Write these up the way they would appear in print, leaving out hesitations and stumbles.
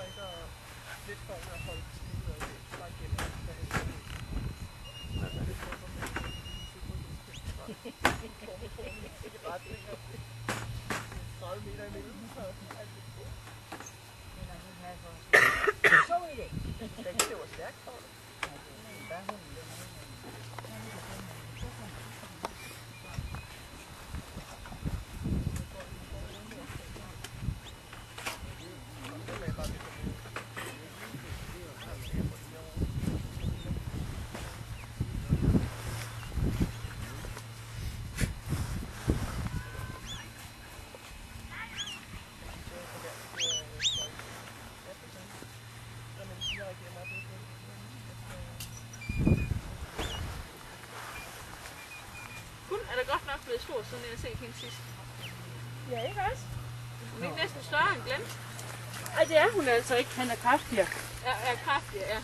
ikke at lidt for at holde tid og bare gennem ikke bare det her 30 meter i midten. Så i det. Det var stærkt for det. Er der godt nok blevet stor, siden jeg har set hende sidst? Ja, ikke også? Hun er ikke næsten større end Glenn. Ej, det er hun altså ikke. Han er kraftigere. Ja, er kraftig, ja.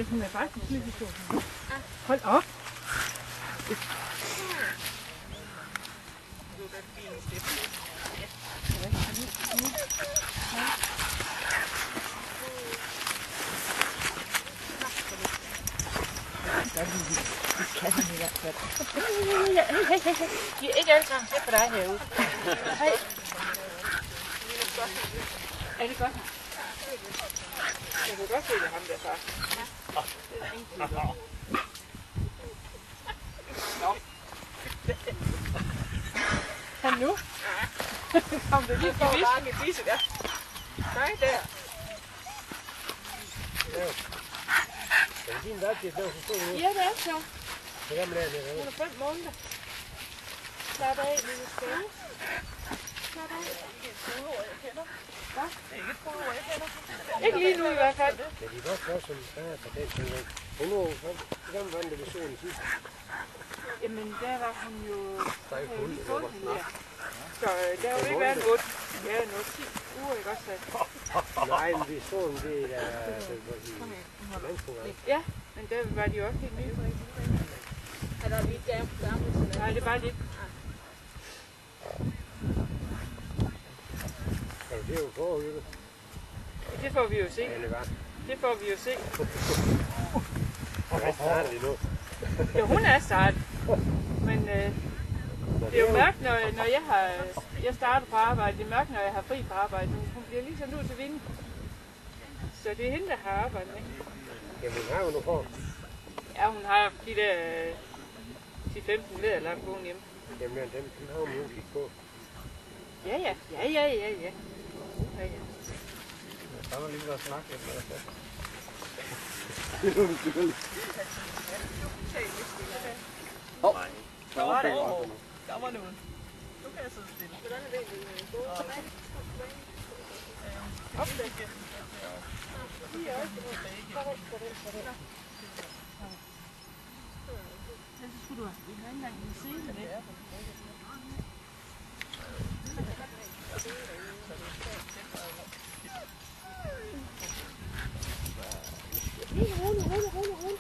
Hun er faktisk lidt stor. Hold op. Du er den fine stifte. Det kan han i hvert fald. Hey. De er ikke alle sammen tæt på dig herude. Hej. Er det godt? Jeg kan godt se, det er ham der, far. Det er ingen tvivl om. Nå. Han nu? Kom det lige for mange disse der. Nej, der. Er det din vagt, det er så stor nu? Ja, det er så. Hvor gammel er det? Hun er 5 måneder. Slap af, lille skole. Slap af. Hvad? Det er ikke et prøve, jeg kender. Ikke lige nu i hvert fald. Ja, de var også som der på den sådan. Hvor gammel var den, da vi så den sidst? Jamen, der var hun jo... Der er ikke hul, det var snart. Så der har jo ikke været en 8. Ja, en 10 uger, ikke også? Nej, men vi så den det der... Ja, men der var de også helt nye. Er der lige gammel? Nej, det er bare lidt. Ja, det er jo forhjullet. Det får vi jo se. Eller hvad? Det får vi jo se. Hvad starter det nu? Ja, hun er startet. Men det er jo mørkt, når jeg starter på arbejde. Det er mørkt, når jeg har fri på arbejde. Hun bliver lige sådan ud til vinden. Så det er hende, der har arbejdet, ikke? Jamen, hun har jo noget for. Ja, hun har de der 10-15 leder langt vågen hjemme. Jamen, den har hun jo kigget på. Ja. Der var lige noget snak efter det. Der var det over. Der var noget. Nu kan jeg sidde stille. Hvordan er det egentlig gået? Op der. Så skulle du have en gang se det. Rolig.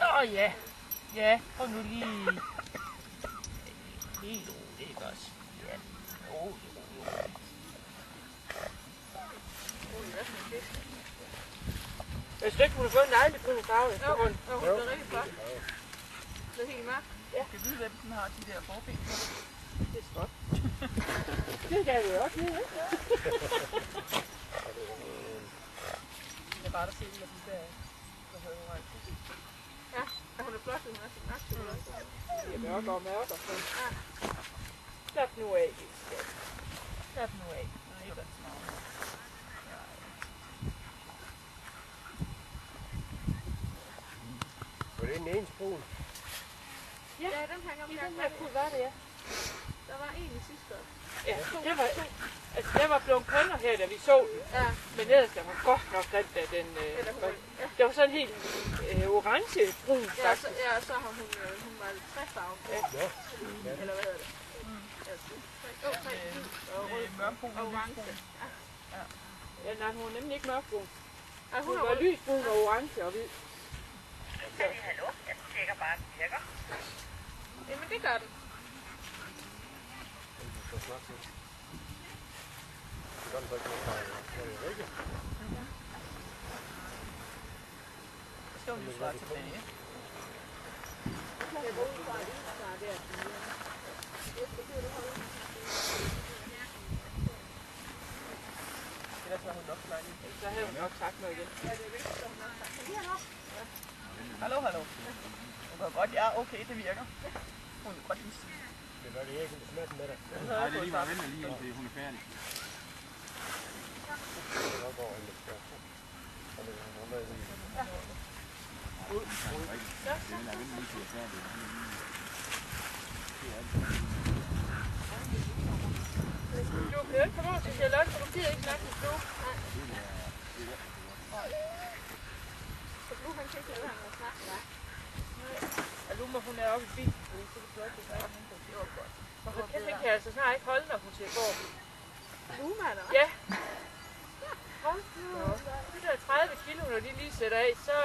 Åh ja. Ja, prøv nu lige. Helt roligt, ikke også? Ja, roligt. Jeg synes ikke, hun har fået en dejlig brun farve. Jo, hun er rigtig flot. Det er helt mørkt. Jeg kan vide, hvem den har de der forben. Det er godt. Det kan vi også lide, ikke? Det er bare der ser med de der, der havde hun rejst. Ja, hun er flot, hun er så mørkt. Det er mørkere og mørkere. Slap nu af, skat. Slap nu af. Nej, det er smart. Var det en ens brun? Ja, den hænger I den her kunne var det, ja. Der var en i sidste år. Ja, der var blevet kønner her, da vi så den. Ja. Men ellers der var godt nok grim, da den det var sådan helt orange brun, faktisk. Så har hun var lidt træfarvet. Ja. Eller hvad hedder det? Mørkbrun og orange. Ja, nej, hun var nemlig ikke mørkbrun. Ja, Hun var lysbrun og orange og hvid. hallo? Jeg tjekker bare, at den virker. Jamen, det gør den. Det gør den så ikke noget fra Rikke. Så skal hun jo svare tilbage. Ellers var hun nok snakket. Så havde hun nok sagt noget igen. Hallo, hallo. Hun kan godt, ja, okay, det virker. Hun kan godt lide. Det var det ikke, det smager med dig. Nej, det er lige meget vente lige indtil hun er færdig. Det var går ind. Og det er hun der lige. Det er vente lige til jeg er færdig. Du kan jo ikke komme over til Charlotte, for du gider ikke snakke med Flo. Så nu han kan ikke lade ham at snakke, hva'? Og nu må hun er oppe i bilen, fordi så er det flot, det er hende. Det var godt. Og det kan jeg altså snart ikke holde, når hun siger går. Lumaer, Ja. Hold nu. Det der 30 kilo, når de lige sætter af, så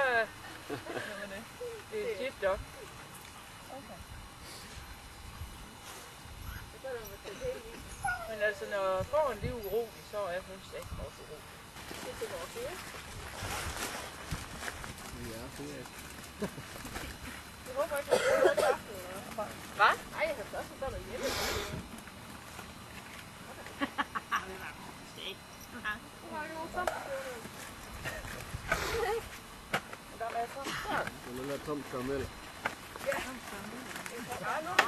det er skidt nok. Men altså, når gården lige er urolig, så er hun slet også urolig. det er til vores øre. Ja, det er Jeg håber ikke, at du har noget aften, eller? Hvad? Nej, jeg har først været derhjemme. Du har ikke nogen sommerstøvler. Der er masser. den der tom karamel. Ja.